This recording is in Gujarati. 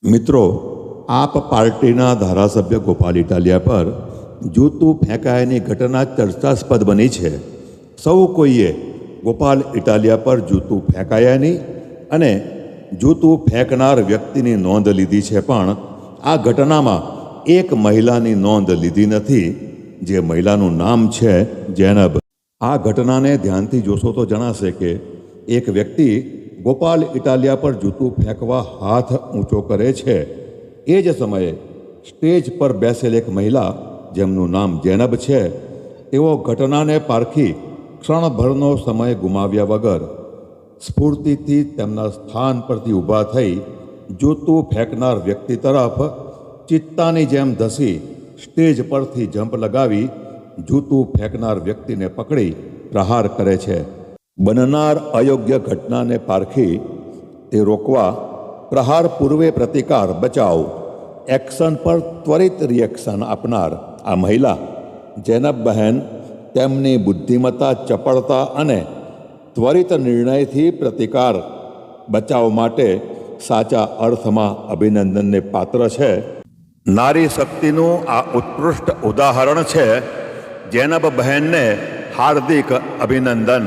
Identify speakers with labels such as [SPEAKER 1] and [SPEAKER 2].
[SPEAKER 1] મિત્રો, આપ પાર્ટીના ધારાસભ્ય ગોપાલ ઇટાલિયા પર જૂતું ફેંકાયાની ઘટના ચર્ચાસ્પદ બની છે. સૌ કોઈએ ગોપાલ ઇટાલિયા પર જૂતું ફેંકાયાની અને જૂતું ફેંકનાર વ્યક્તિની નોંધ લીધી છે, પણ આ ઘટનામાં એક મહિલાની નોંધ લીધી નથી, જે મહિલાનું નામ છે જૈનબ. આ ઘટનાને ધ્યાનથી જોશો તો જણાશે કે એક વ્યક્તિ ગોપાલ ઇટાલિયા પર જૂતું ફેંકવા હાથ ઊંચો કરે છે. એ જ સમયે સ્ટેજ પર બેસેલ એક મહિલા, જેમનું નામ જૈનબ છે, તેઓ ઘટનાને પારખી ક્ષણભરનો સમય ગુમાવ્યા વગર સ્ફૂર્તિથી તેમના સ્થાન પરથી ઊભા થઈ જૂતું ફેંકનાર વ્યક્તિ તરફ ચિત્તાની જેમ ધસી સ્ટેજ પરથી જમ્પ લગાવી જૂતું ફેંકનાર વ્યક્તિને પકડી પ્રહાર કરે છે. બનનાર અયોગ્ય ઘટનાને પારખી તે રોકવા પ્રહાર પૂર્વે પ્રતિકાર બચાવ એક્શન પર ત્વરિત રિએક્શન આપનાર આ મહિલા જૈનબ બહેન તેમની બુદ્ધિમત્તા, ચપળતા અને ત્વરિત નિર્ણયથી પ્રતિકાર બચાવ માટે સાચા અર્થમાં અભિનંદનને પાત્ર છે. નારી શક્તિનું આ ઉત્કૃષ્ટ ઉદાહરણ છે. જૈનબ બહેનને હાર્દિક અભિનંદન.